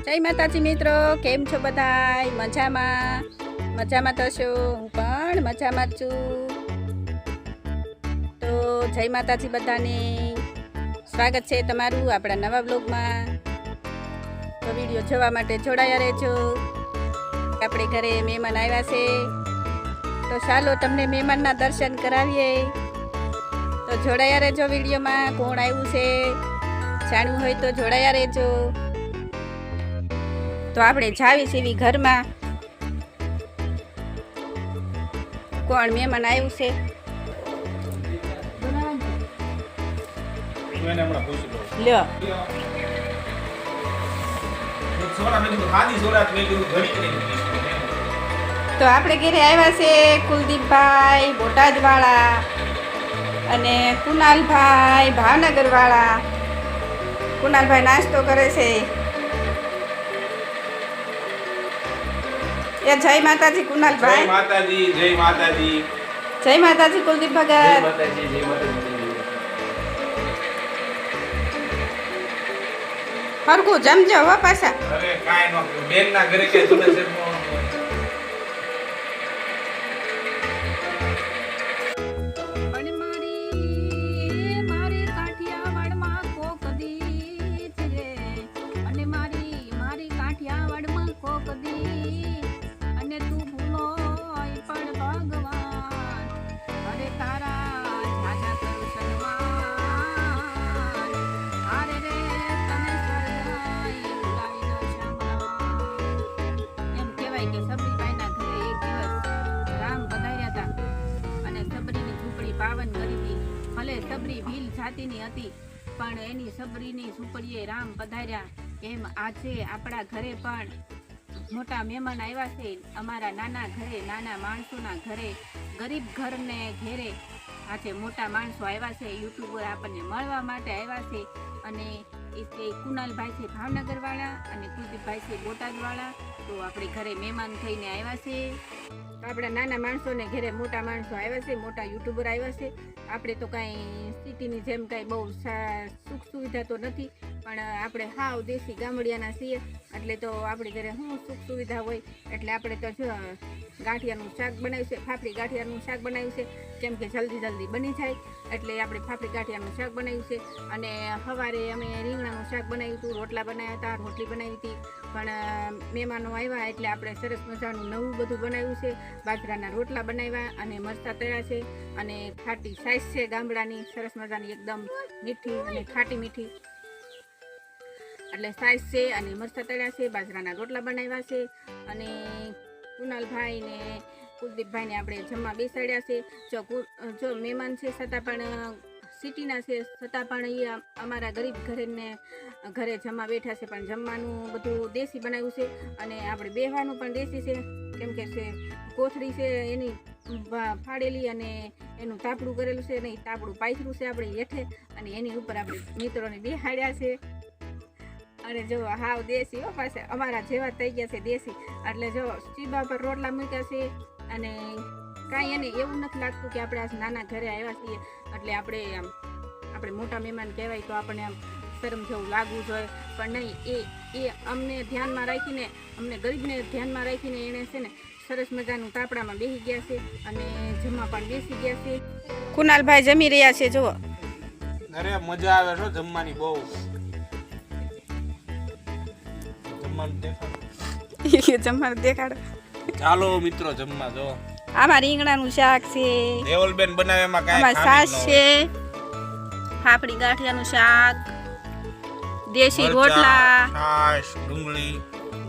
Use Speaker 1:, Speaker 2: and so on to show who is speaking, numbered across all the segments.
Speaker 1: જય માતાજી મિત્રો, કેમ છો બધાય? મજામાં તો છો? હું પણ મજામાં જ છું. તો જય માતાજી બધાને, સ્વાગત છે તમારું આપણા નવા બ્લોગમાં. તો વિડીયો જોવા માટે જોડાયા રહેજો. આપણે ઘરે મહેમાન આવ્યા છે, તો ચાલો તમને મહેમાનના દર્શન કરાવીએ. તો જોડાયા રહેજો વિડીયોમાં. કોણ આવ્યું છે જાણવું હોય તો જોડાયા રહેજો. તો આપણે જાવી છીએ ઘરમાં. કોણ મહેમાન આવ્યું છે? લ્યો, તો આપણે ઘરે આવ્યા છે કુલદીપભાઈ બોટાદવાળા અને કુનાલભાઈ ભાવનગરવાળા. કુનાલભાઈ નાસ્તો કરે છે. જય માતાજી કુનાલભાઈ.
Speaker 2: જય માતાજી, જય માતાજી.
Speaker 1: જય માતાજી કુલદીપ ભગત.
Speaker 2: જય માતાજી, જય માતાજી.
Speaker 1: હરકું જમજો હો પાછા.
Speaker 2: અરે કાઈ નો બેન ના ઘરે કે તુને છે
Speaker 1: ભલે સબરી ભીલ જાતિની હતી, પણ એની સબરીની ઝૂંપડીએ રામ પધાર્યા. એમ આજે આપણા ઘરે પણ મોટા મહેમાન આવ્યા છે. અમારા નાના ઘરે, નાના માણસોના ઘરે, ગરીબ ઘરને ઘેરે આજે મોટા માણસો આવ્યા છે. યુટ્યુબર આપણને મળવા માટે આવ્યા છે. અને એ કુનાલભાઈ છે ભાવનગરવાળા અને કુલદીપભાઈ છે બોટાદવાળા. તો આપણે ઘરે મહેમાન થઈને આવ્યા છે. આપણા નાના માણસોને ઘરે મોટા માણસો આવ્યા છે, મોટા યુટ્યુબર આવ્યા છે. આપણે તો કાંઈ સિટીની જેમ કાંઈ બહુ સુખ સુવિધા તો નથી, પણ આપણે હાવ દેશી ગામડિયાના છીએ. એટલે તો આપણી ઘરે શું સુખ સુવિધા હોય. એટલે આપણે તો જો ગાંઠિયાનું શાક બનાવ્યું છે, ફાફડી ગાંઠિયાનું શાક બનાવ્યું છે, કેમ કે જલ્દી બની જાય. એટલે આપણે ફાફડી ગાંઠિયાનું શાક બનાવ્યું છે. અને સવારે અમે રીંગણાનું શાક બનાવ્યું હતું, રોટલા બનાવ્યા હતા, રોટલી બનાવી હતી. પણ મહેમાનો આવ્યા એટલે આપણે સરસ મજાનું નવું બધું બનાવ્યું છે. બાજરાના રોટલા બનાવ્યા અને મરચાં તળ્યા છે. અને ખાટી સાઈઝ છે ગામડાની, સરસ મજાની એકદમ મીઠી અને ખાટી મીઠી એટલે સાઈઝ છે. અને મરચાં તળ્યા છે, બાજરાના રોટલા બનાવ્યા છે. અને કુનાલભાઈ ને કુલદીપભાઈને આપણે જમવા બેસાડ્યા છે. જો મહેમાન છે છતાં પણ સિટીના છે, છતાં પણ એ અમારા ગરીબ ઘરે જમવા બેઠા છે. પણ જમવાનું બધું દેશી બનાવ્યું છે. અને આપણે બેહવાનું પણ દેશી છે, કેમ કે કોથળી છે એની ફાડેલી અને એનું તાપડું કરેલું છે. અને એ તાપડું પાથરું છે આપણે હેઠે, અને એની ઉપર આપણે મિત્રોને બેહાડ્યા છે. અને જો હાવ દેશી હો, પાછા અમારા જેવા થઈ ગયા છે દેશી. એટલે જો ચીબા પર રોટલા મૂક્યા છે. અને કાંઈ એને એવું નથી લાગતું કે આપણે આ નાના ઘરે આવ્યા છીએ એટલે આપણે મોટા મહેમાન કહેવાય તો આપણને આમ શરમ જેવું લાગવું જોઈએ. પણ નહીં, એ અમને ધ્યાનમાં રાખીને, અમને ગરીબને ધ્યાનમાં રાખીને એણે છે ને સરસ મજાનું તાપડામાં બેસી ગયા છે અને જમવા પણ બેસી ગયા છે. કુનાલભાઈ જમી રહ્યા છે જુઓ.
Speaker 2: અરે મજા આવે છે જમવાની બહુ.
Speaker 1: જમવાનું દેખાડો.
Speaker 2: ચાલો મિત્રો જમવા જો.
Speaker 1: આમાં રીંગણાનું શાક છે,
Speaker 2: દેવલબેન બનાવે એમાં કાંઈ
Speaker 1: આમાં છાશ છે, ફાફડી ગાંઠિયાનું શાક, દેશી રોટલા,
Speaker 2: છાશ, ડુંગળી,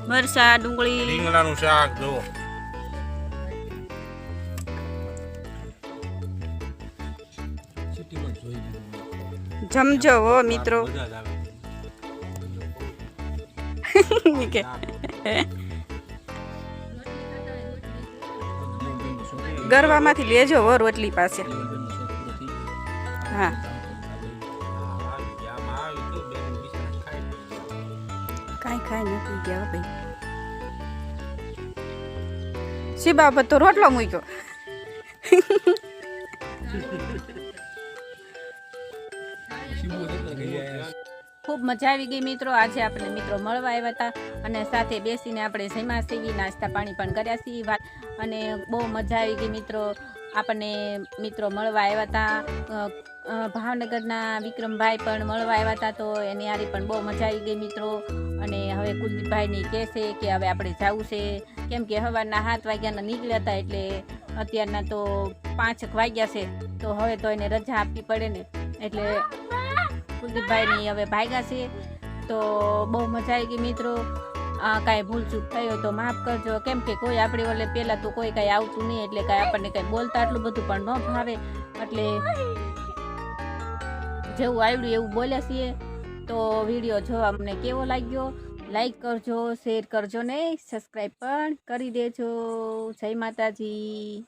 Speaker 1: મરચાં, ડુંગળી,
Speaker 2: રીંગણાનું શાક જો.
Speaker 1: જમજો હો મિત્રો. ગરવામાંથી લેજો હો રોટલી પાસે. હા, કાંઈ નથી ગયા ભાઈ. શિબા પર તો રોટલો મૂક્યો. ખૂબ મજા આવી ગઈ મિત્રો. આજે આપણે મિત્રો મળવા આવ્યા હતા અને સાથે બેસીને આપણે જમ્યા છીએ, નાસ્તા પાણી પણ કર્યા છીએ અને બહુ મજા આવી ગઈ મિત્રો. આપણને મિત્રો મળવા આવ્યા હતા, ભાવનગરના વિક્રમભાઈ પણ મળવા આવ્યા હતા, તો એની હારી પણ બહુ મજા આવી ગઈ મિત્રો. અને હવે કુલદીપભાઈની કહે છે કે હવે આપણે જવું છે, કેમ કે સવારના 7 વાગ્યાના નીકળ્યા હતા એટલે અત્યારના તો 5 વાગ્યા છે, તો હવે તો એને રજા આપવી પડે ને, એટલે કુલદીપભાઈની હવે ભાગ્યા છે. તો બહુ મજા આવી ગઈ મિત્રો. કાંઈ ભૂલચૂક થયો તો માફ કરજો, કેમ કે કોઈ આપણી ઓલે પહેલાં તો કોઈ કાંઈ આવતું નહીં, એટલે કાંઈ આપણને કાંઈ બોલતા એટલું બધું પણ ન ભાવે, એટલે જેવું આવડ્યું એવું બોલ્યા છીએ. તો વિડીયો જોવા અમને કેવો લાગ્યો, લાઈક કરજો, શેર કરજો ને સબસ્ક્રાઈબ પણ કરી દેજો. જય માતાજી.